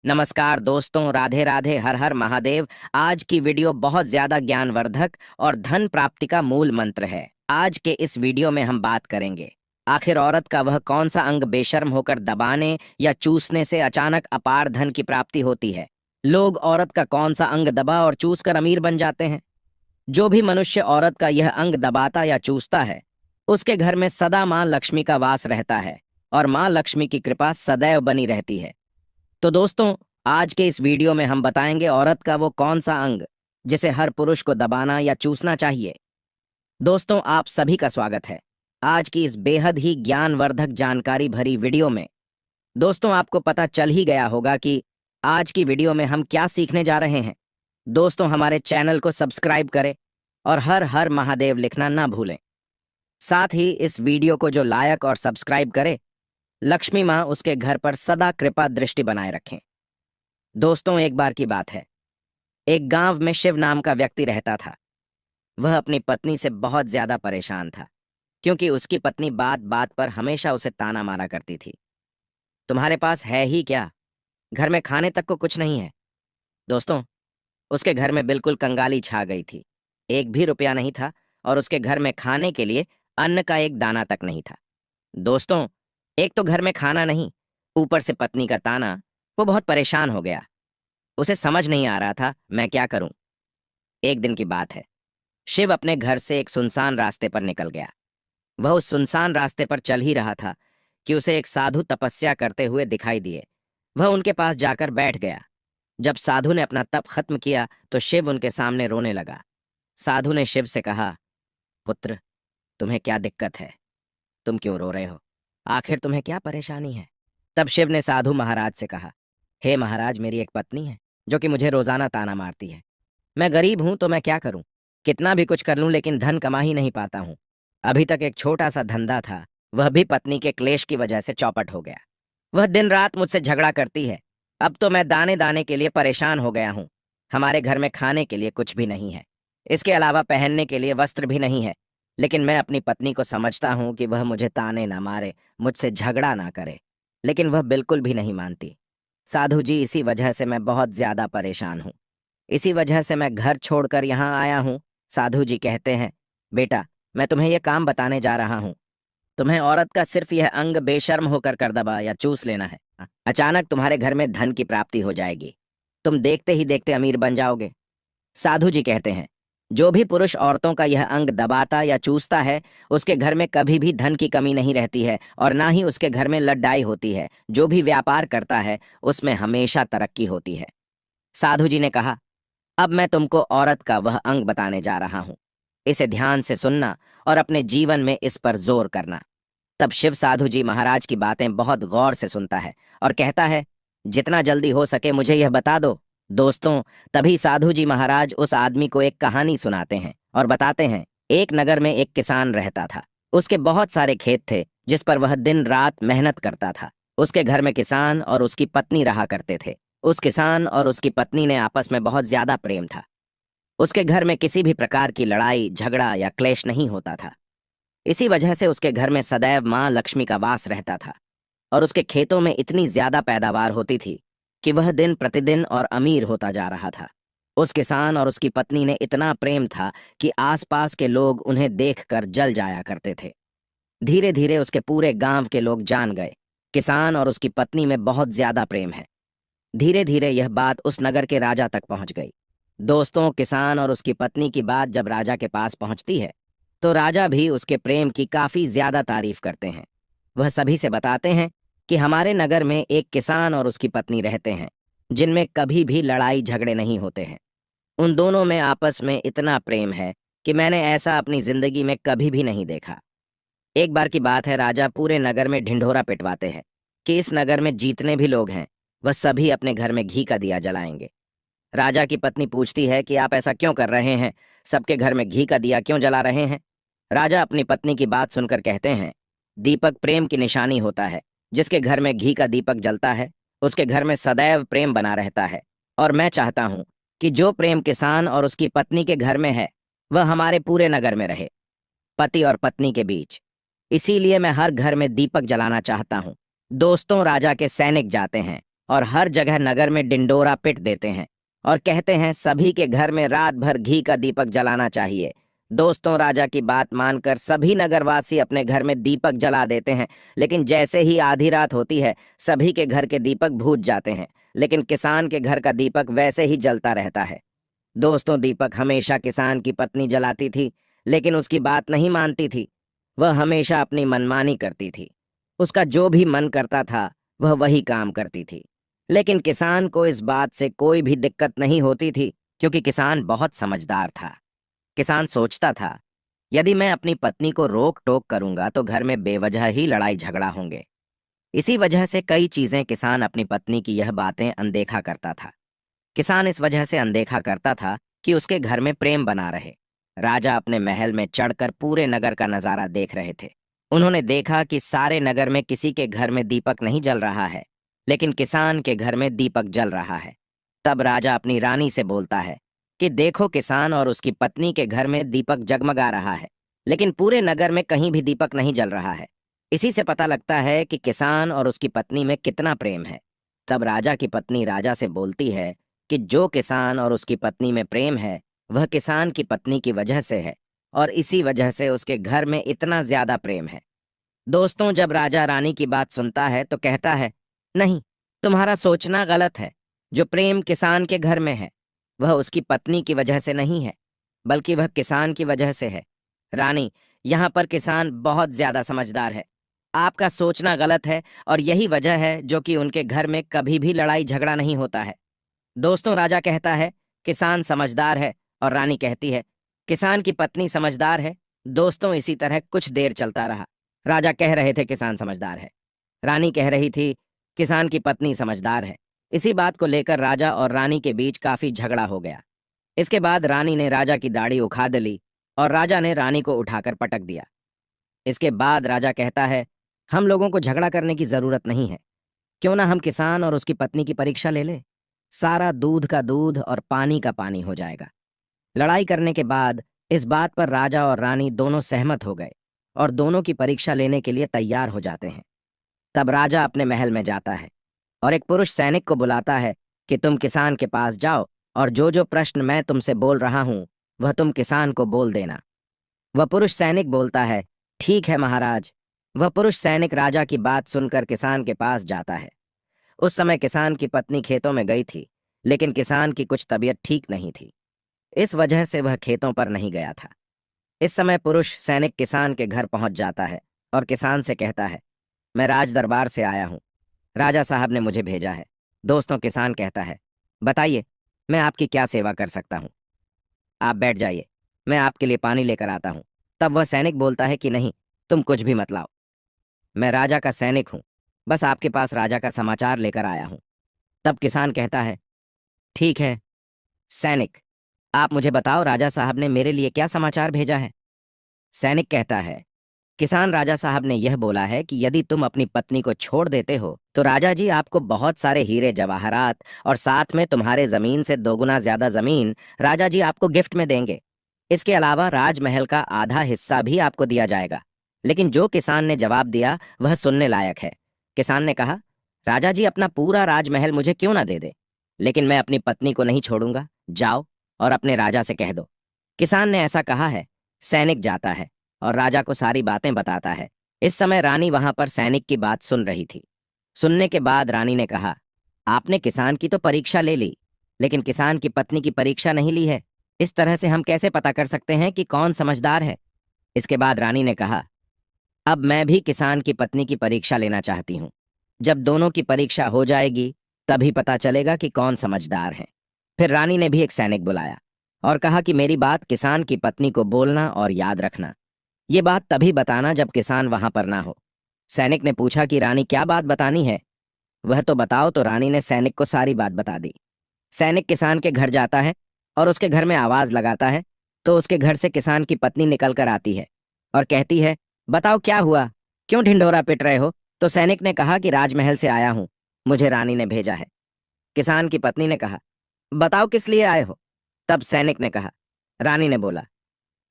नमस्कार दोस्तों, राधे राधे, हर हर महादेव। आज की वीडियो बहुत ज्यादा ज्ञानवर्धक और धन प्राप्ति का मूल मंत्र है। आज के इस वीडियो में हम बात करेंगे आखिर औरत का वह कौन सा अंग बेशर्म होकर दबाने या चूसने से अचानक अपार धन की प्राप्ति होती है। लोग औरत का कौन सा अंग दबा और चूस कर अमीर बन जाते हैं। जो भी मनुष्य औरत का यह अंग दबाता या चूसता है, उसके घर में सदा माँ लक्ष्मी का वास रहता है और माँ लक्ष्मी की कृपा सदैव बनी रहती है। तो दोस्तों, आज के इस वीडियो में हम बताएंगे औरत का वो कौन सा अंग जिसे हर पुरुष को दबाना या चूसना चाहिए। दोस्तों, आप सभी का स्वागत है आज की इस बेहद ही ज्ञानवर्धक जानकारी भरी वीडियो में। दोस्तों, आपको पता चल ही गया होगा कि आज की वीडियो में हम क्या सीखने जा रहे हैं। दोस्तों, हमारे चैनल को सब्सक्राइब करें और हर हर महादेव लिखना ना भूलें। साथ ही इस वीडियो को जो लायक और सब्सक्राइब करे, लक्ष्मी माँ उसके घर पर सदा कृपा दृष्टि बनाए रखें। दोस्तों, एक बार की बात है, एक गांव में शिव नाम का व्यक्ति रहता था। वह अपनी पत्नी से बहुत ज्यादा परेशान था, क्योंकि उसकी पत्नी बात बात पर हमेशा उसे ताना मारा करती थी। तुम्हारे पास है ही क्या, घर में खाने तक को कुछ नहीं है। दोस्तों, उसके घर में बिल्कुल कंगाली छा गई थी। एक भी रुपया नहीं था और उसके घर में खाने के लिए अन्न का एक दाना तक नहीं था। दोस्तों, एक तो घर में खाना नहीं, ऊपर से पत्नी का ताना। वो बहुत परेशान हो गया। उसे समझ नहीं आ रहा था मैं क्या करूं। एक दिन की बात है, शिव अपने घर से एक सुनसान रास्ते पर निकल गया। वह उस सुनसान रास्ते पर चल ही रहा था कि उसे एक साधु तपस्या करते हुए दिखाई दिए। वह उनके पास जाकर बैठ गया। जब साधु ने अपना तप खत्म किया तो शिव उनके सामने रोने लगा। साधु ने शिव से कहा, पुत्र, तुम्हें क्या दिक्कत है? तुम क्यों रो रहे हो? आखिर तुम्हें क्या परेशानी है? तब शिव ने साधु महाराज से कहा, हे महाराज, मेरी एक पत्नी है जो कि मुझे रोजाना ताना मारती है। मैं गरीब हूं तो मैं क्या करूं? कितना भी कुछ कर लूं लेकिन धन कमा ही नहीं पाता हूं। अभी तक एक छोटा सा धंधा था, वह भी पत्नी के क्लेश की वजह से चौपट हो गया। वह दिन रात मुझसे झगड़ा करती है। अब तो मैं दाने दाने के लिए परेशान हो गया हूं। हमारे घर में खाने के लिए कुछ भी नहीं है, इसके अलावा पहनने के लिए वस्त्र भी नहीं है। लेकिन मैं अपनी पत्नी को समझता हूं कि वह मुझे ताने ना मारे, मुझसे झगड़ा ना करे, लेकिन वह बिल्कुल भी नहीं मानती। साधु जी, इसी वजह से मैं बहुत ज्यादा परेशान हूँ। इसी वजह से मैं घर छोड़कर यहाँ आया हूँ। साधु जी कहते हैं, बेटा, मैं तुम्हें यह काम बताने जा रहा हूँ। तुम्हें औरत का सिर्फ यह अंग बेशर्म होकर कर दबा या चूस लेना है। अचानक तुम्हारे घर में धन की प्राप्ति हो जाएगी। तुम देखते ही देखते अमीर बन जाओगे। साधु जी कहते हैं, जो भी पुरुष औरतों का यह अंग दबाता या चूसता है, उसके घर में कभी भी धन की कमी नहीं रहती है और ना ही उसके घर में लड्डाई होती है। जो भी व्यापार करता है उसमें हमेशा तरक्की होती है। साधु जी ने कहा, अब मैं तुमको औरत का वह अंग बताने जा रहा हूं। इसे ध्यान से सुनना और अपने जीवन में इस पर जोर करना। तब शिव साधु जी महाराज की बातें बहुत गौर से सुनता है और कहता है, जितना जल्दी हो सके मुझे यह बता दो। दोस्तों, तभी साधु जी महाराज उस आदमी को एक कहानी सुनाते हैं और बताते हैं, एक नगर में एक किसान रहता था। उसके बहुत सारे खेत थे जिस पर वह दिन रात मेहनत करता था। उसके घर में किसान और उसकी पत्नी रहा करते थे। उस किसान और उसकी पत्नी ने आपस में बहुत ज्यादा प्रेम था। उसके घर में किसी भी प्रकार की लड़ाई झगड़ा या क्लेश नहीं होता था। इसी वजह से उसके घर में सदैव माँ लक्ष्मी का वास रहता था और उसके खेतों में इतनी ज्यादा पैदावार होती थी कि वह दिन प्रतिदिन और अमीर होता जा रहा था। उस किसान और उसकी पत्नी ने इतना प्रेम था कि आसपास के लोग उन्हें देखकर जल जाया करते थे। धीरे धीरे उसके पूरे गांव के लोग जान गए, किसान और उसकी पत्नी में बहुत ज्यादा प्रेम है। धीरे धीरे यह बात उस नगर के राजा तक पहुंच गई। दोस्तों, किसान और उसकी पत्नी की बात जब राजा के पास पहुंचती है तो राजा भी उसके प्रेम की काफी ज्यादा तारीफ करते हैं। वह सभी से बताते हैं कि हमारे नगर में एक किसान और उसकी पत्नी रहते हैं जिनमें कभी भी लड़ाई झगड़े नहीं होते हैं। उन दोनों में आपस में इतना प्रेम है कि मैंने ऐसा अपनी जिंदगी में कभी भी नहीं देखा। एक बार की बात है, राजा पूरे नगर में ढिंढोरा पिटवाते हैं कि इस नगर में जितने भी लोग हैं वह सभी अपने घर में घी का दिया जलाएंगे। राजा की पत्नी पूछती है कि आप ऐसा क्यों कर रहे हैं, सबके घर में घी का दिया क्यों जला रहे हैं? राजा अपनी पत्नी की बात सुनकर कहते हैं, दीपक प्रेम की निशानी होता है। जिसके घर में घी का दीपक जलता है उसके घर में सदैव प्रेम बना रहता है। और मैं चाहता हूं कि जो प्रेम किसान और उसकी पत्नी के घर में है वह हमारे पूरे नगर में रहे, पति और पत्नी के बीच। इसीलिए मैं हर घर में दीपक जलाना चाहता हूं। दोस्तों, राजा के सैनिक जाते हैं और हर जगह नगर में डिंडोरा पिट देते हैं और कहते हैं सभी के घर में रात भर घी का दीपक जलाना चाहिए। दोस्तों, राजा की बात मानकर सभी नगरवासी अपने घर में दीपक जला देते हैं, लेकिन जैसे ही आधी रात होती है सभी के घर के दीपक बुझ जाते हैं, लेकिन किसान के घर का दीपक वैसे ही जलता रहता है। दोस्तों, दीपक हमेशा किसान की पत्नी जलाती थी, लेकिन उसकी बात नहीं मानती थी। वह हमेशा अपनी मनमानी करती थी। उसका जो भी मन करता था वह वही काम करती थी। लेकिन किसान को इस बात से कोई भी दिक्कत नहीं होती थी, क्योंकि किसान बहुत समझदार था। किसान सोचता था, यदि मैं अपनी पत्नी को रोक टोक करूंगा तो घर में बेवजह ही लड़ाई झगड़ा होंगे। इसी वजह से कई चीजें किसान अपनी पत्नी की यह बातें अनदेखा करता था। किसान इस वजह से अनदेखा करता था कि उसके घर में प्रेम बना रहे। राजा अपने महल में चढ़कर पूरे नगर का नजारा देख रहे थे। उन्होंने देखा कि सारे नगर में किसी के घर में दीपक नहीं जल रहा है, लेकिन किसान के घर में दीपक जल रहा है। तब राजा अपनी रानी से बोलता है कि देखो, किसान और उसकी पत्नी के घर में दीपक जगमगा रहा है, लेकिन पूरे नगर में कहीं भी दीपक नहीं जल रहा है। इसी से पता लगता है कि किसान और उसकी पत्नी में कितना प्रेम है। तब राजा की पत्नी राजा से बोलती है कि जो किसान और उसकी पत्नी में प्रेम है वह किसान की पत्नी की वजह से है, और इसी वजह से उसके घर में इतना ज्यादा प्रेम है। दोस्तों, जब राजा रानी की बात सुनता है तो कहता है, नहीं, तुम्हारा सोचना गलत है। जो प्रेम किसान के घर में है वह उसकी पत्नी की वजह से नहीं है, बल्कि वह किसान की वजह से है। रानी, यहाँ पर किसान बहुत ज्यादा समझदार है। आपका सोचना गलत है, और यही वजह है जो कि उनके घर में कभी भी लड़ाई झगड़ा नहीं होता है। दोस्तों, राजा कहता है किसान समझदार है, और रानी कहती है किसान की पत्नी समझदार है। दोस्तों, इसी तरह कुछ देर चलता रहा। राजा कह रहे थे किसान समझदार है, रानी कह रही थी किसान की पत्नी समझदार है। इसी बात को लेकर राजा और रानी के बीच काफी झगड़ा हो गया। इसके बाद रानी ने राजा की दाढ़ी उखाड़ ली और राजा ने रानी को उठाकर पटक दिया। इसके बाद राजा कहता है, हम लोगों को झगड़ा करने की जरूरत नहीं है। क्यों ना हम किसान और उसकी पत्नी की परीक्षा ले ले। सारा दूध का दूध और पानी का पानी हो जाएगा। लड़ाई करने के बाद इस बात पर राजा और रानी दोनों सहमत हो गए और दोनों की परीक्षा लेने के लिए तैयार हो जाते हैं। तब राजा अपने महल में जाता है और एक पुरुष सैनिक को बुलाता है कि तुम किसान के पास जाओ और जो जो प्रश्न मैं तुमसे बोल रहा हूं वह तुम किसान को बोल देना। वह पुरुष सैनिक बोलता है, ठीक है महाराज। वह पुरुष सैनिक राजा की बात सुनकर किसान के पास जाता है। उस समय किसान की पत्नी खेतों में गई थी, लेकिन किसान की कुछ तबीयत ठीक नहीं थी। इस वजह से वह खेतों पर नहीं गया था। इस समय पुरुष सैनिक किसान के घर पहुंच जाता है और किसान से कहता है, मैं राज दरबार से आया हूं। राजा साहब ने मुझे भेजा है। दोस्तों, किसान कहता है, बताइए, मैं आपकी क्या सेवा कर सकता हूं। आप बैठ जाइए, मैं आपके लिए पानी लेकर आता हूं। तब वह सैनिक बोलता है कि नहीं, तुम कुछ भी मत लाओ। मैं राजा का सैनिक हूं, बस आपके पास राजा का समाचार लेकर आया हूं। तब किसान कहता है, ठीक है सैनिक, आप मुझे बताओ राजा साहब ने मेरे लिए क्या समाचार भेजा है। सैनिक कहता है, किसान, राजा साहब ने यह बोला है कि यदि तुम अपनी पत्नी को छोड़ देते हो तो राजा जी आपको बहुत सारे हीरे जवाहरात और साथ में तुम्हारे जमीन से दोगुना ज्यादा जमीन राजा जी आपको गिफ्ट में देंगे। इसके अलावा राजमहल का आधा हिस्सा भी आपको दिया जाएगा। लेकिन जो किसान ने जवाब दिया वह सुनने लायक है। किसान ने कहा, राजा जी अपना पूरा राजमहल मुझे क्यों ना दे दे, लेकिन मैं अपनी पत्नी को नहीं छोड़ूंगा। जाओ और अपने राजा से कह दो। किसान ने ऐसा कहा है। सैनिक जाता है और राजा को सारी बातें बताता है। इस समय रानी वहां पर सैनिक की बात सुन रही थी। सुनने के बाद रानी ने कहा, आपने किसान की तो परीक्षा ले ली, लेकिन किसान की पत्नी की परीक्षा नहीं ली है। इस तरह से हम कैसे पता कर सकते हैं कि कौन समझदार है। इसके बाद रानी ने कहा, अब मैं भी किसान की पत्नी की परीक्षा लेना चाहती हूँ। जब दोनों की परीक्षा हो जाएगी तभी पता चलेगा कि कौन समझदार है। फिर रानी ने भी एक सैनिक बुलाया और कहा कि मेरी बात किसान की पत्नी को बोलना और याद रखना। ये बात तभी बताना जब किसान वहां पर ना हो। सैनिक ने पूछा कि रानी क्या बात बतानी है। वह तो बताओ। तो रानी ने सैनिक को सारी बात बता दी। सैनिक किसान के घर जाता है और उसके घर में आवाज लगाता है, तो उसके घर से किसान की पत्नी निकल कर आती है और कहती है, बताओ क्या हुआ, क्यों ढिंढोरा पिट रहे हो। तो सैनिक ने कहा कि राजमहल से आया हूं, मुझे रानी ने भेजा है। किसान की पत्नी ने कहा, बताओ किस लिए आए हो। तब सैनिक ने कहा, रानी ने बोला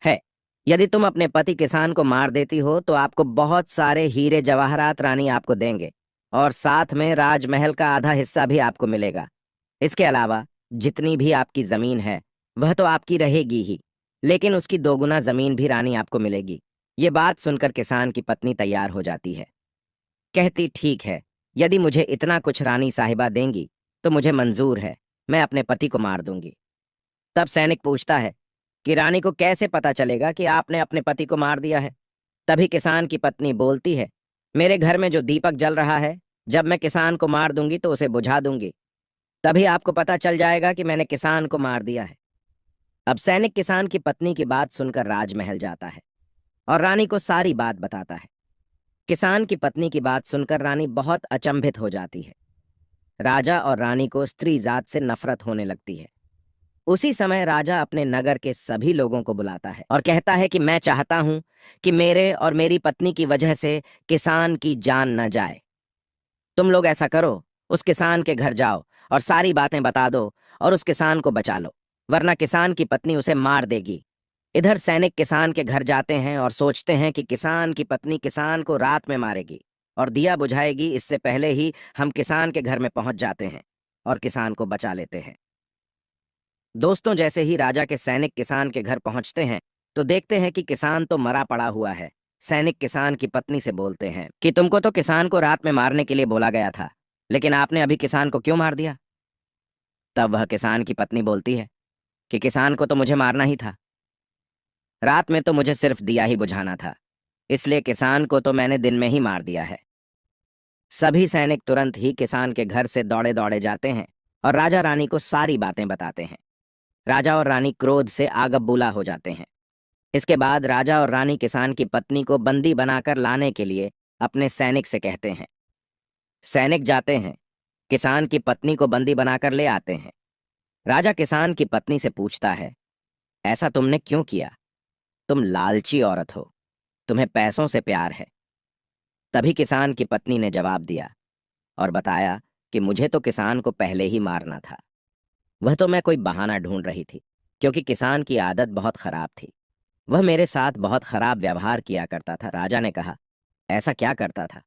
है, यदि तुम अपने पति किसान को मार देती हो तो आपको बहुत सारे हीरे जवाहरात रानी आपको देंगे। और साथ में राजमहल का आधा हिस्सा भी आपको मिलेगा। इसके अलावा जितनी भी आपकी जमीन है वह तो आपकी रहेगी ही, लेकिन उसकी दोगुना जमीन भी रानी आपको मिलेगी। ये बात सुनकर किसान की पत्नी तैयार हो जाती है। कहती, ठीक है, यदि मुझे इतना कुछ रानी साहिबा देंगी तो मुझे मंजूर है, मैं अपने पति को मार दूंगी। तब सैनिक पूछता है कि रानी को कैसे पता चलेगा कि आपने अपने पति को मार दिया है। तभी किसान की पत्नी बोलती है, मेरे घर में जो दीपक जल रहा है, जब मैं किसान को मार दूंगी तो उसे बुझा दूंगी, तभी आपको पता चल जाएगा कि मैंने किसान को मार दिया है। अब सैनिक किसान की पत्नी की बात सुनकर राजमहल जाता है और रानी को सारी बात बताता है। किसान की पत्नी की बात सुनकर रानी बहुत अचंभित हो जाती है। राजा और रानी को स्त्री जात से नफरत होने लगती है। उसी समय राजा अपने नगर के सभी लोगों को बुलाता है और कहता है कि मैं चाहता हूं कि मेरे और मेरी पत्नी की वजह से किसान की जान न जाए। तुम लोग ऐसा करो, उस किसान के घर जाओ और सारी बातें बता दो और उस किसान को बचा लो, वरना किसान की पत्नी उसे मार देगी। इधर सैनिक किसान के घर जाते हैं और सोचते हैं कि किसान की पत्नी किसान को रात में मारेगी और दिया बुझाएगी। इससे पहले ही हम किसान के घर में पहुंच जाते हैं और किसान को बचा लेते हैं। दोस्तों, जैसे ही राजा के सैनिक किसान के घर पहुंचते हैं तो देखते हैं कि किसान तो मरा पड़ा हुआ है। सैनिक किसान की पत्नी से बोलते हैं कि तुमको तो किसान को रात में मारने के लिए बोला गया था, लेकिन आपने अभी किसान को क्यों मार दिया? तब वह किसान की पत्नी बोलती है कि किसान को तो मुझे मारना ही था, रात में तो मुझे सिर्फ दिया ही बुझाना था, इसलिए किसान को तो मैंने दिन में ही मार दिया है। सभी सैनिक तुरंत ही किसान के घर से दौड़े दौड़े जाते हैं और राजा रानी को सारी बातें बताते हैं। राजा और रानी क्रोध से आग बबूला हो जाते हैं। इसके बाद राजा और रानी किसान की पत्नी को बंदी बनाकर लाने के लिए अपने सैनिक से कहते हैं। सैनिक जाते हैं, किसान की पत्नी को बंदी बनाकर ले आते हैं। राजा किसान की पत्नी से पूछता है, ऐसा तुमने क्यों किया? तुम लालची औरत हो, तुम्हें पैसों से प्यार है। तभी किसान की पत्नी ने जवाब दिया और बताया कि मुझे तो किसान को पहले ही मारना था, वह तो मैं कोई बहाना ढूंढ रही थी, क्योंकि किसान की आदत बहुत खराब थी, वह मेरे साथ बहुत खराब व्यवहार किया करता था। राजा ने कहा, ऐसा क्या करता था?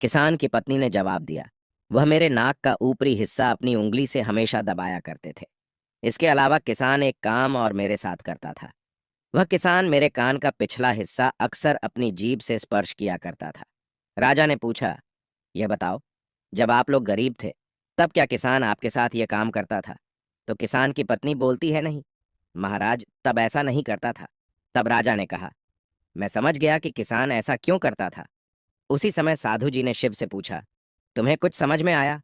किसान की पत्नी ने जवाब दिया, वह मेरे नाक का ऊपरी हिस्सा अपनी उंगली से हमेशा दबाया करते थे। इसके अलावा किसान एक काम और मेरे साथ करता था, वह किसान मेरे कान का पिछला हिस्सा अक्सर अपनी जीभ से स्पर्श किया करता था। राजा ने पूछा, यह बताओ, जब आप लोग गरीब थे तब क्या किसान आपके साथ यह काम करता था? तो किसान की पत्नी बोलती है, नहीं महाराज, तब ऐसा नहीं करता था। तब राजा ने कहा, मैं समझ गया कि किसान ऐसा क्यों करता था। उसी समय साधु जी ने शिव से पूछा, तुम्हें कुछ समझ में आया?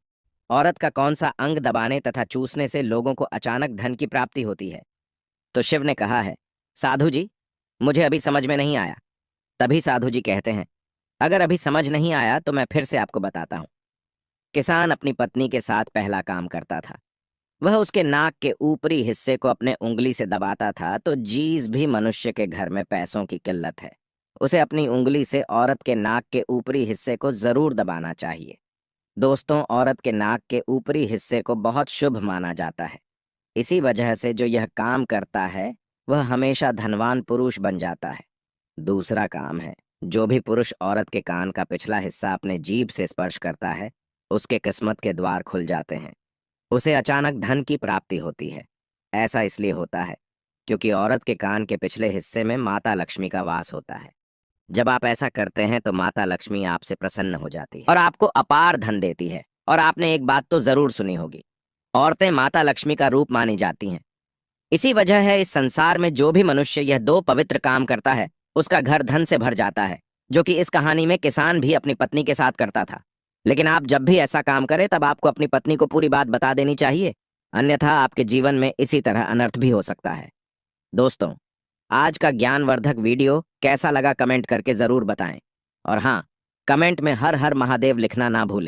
औरत का कौन सा अंग दबाने तथा चूसने से लोगों को अचानक धन की प्राप्ति होती है? तो शिव ने कहा है, साधु जी, मुझे अभी समझ में नहीं आया। तभी साधु जी कहते हैं, अगर अभी समझ नहीं आया तो मैं फिर से आपको बताता हूँ। किसान अपनी पत्नी के साथ पहला काम करता था, वह उसके नाक के ऊपरी हिस्से को अपने उंगली से दबाता था। तो जिस भी मनुष्य के घर में पैसों की किल्लत है, उसे अपनी उंगली से औरत के नाक के ऊपरी हिस्से को जरूर दबाना चाहिए। दोस्तों, औरत के नाक के ऊपरी हिस्से को बहुत शुभ माना जाता है। इसी वजह से जो यह काम करता है वह हमेशा धनवान पुरुष बन जाता है। दूसरा काम है, जो भी पुरुष औरत के कान का पिछला हिस्सा अपने जीभ से स्पर्श करता है, उसके किस्मत के द्वार खुल जाते हैं, उसे अचानक धन की प्राप्ति होती है। ऐसा इसलिए होता है क्योंकि औरत के कान के पिछले हिस्से में माता लक्ष्मी का वास होता है। जब आप ऐसा करते हैं तो माता लक्ष्मी आपसे प्रसन्न हो जाती है और आपको अपार धन देती है। और आपने एक बात तो जरूर सुनी होगी, औरतें माता लक्ष्मी का रूप मानी जाती हैं। इसी वजह है इस संसार में जो भी मनुष्य यह दो पवित्र काम करता है उसका घर धन से भर जाता है, जो कि इस कहानी में किसान भी अपनी पत्नी के साथ करता था। लेकिन आप जब भी ऐसा काम करें तब आपको अपनी पत्नी को पूरी बात बता देनी चाहिए, अन्यथा आपके जीवन में इसी तरह अनर्थ भी हो सकता है। दोस्तों, आज का ज्ञानवर्धक वीडियो कैसा लगा कमेंट करके जरूर बताएं। और हाँ, कमेंट में हर हर महादेव लिखना ना भूलें।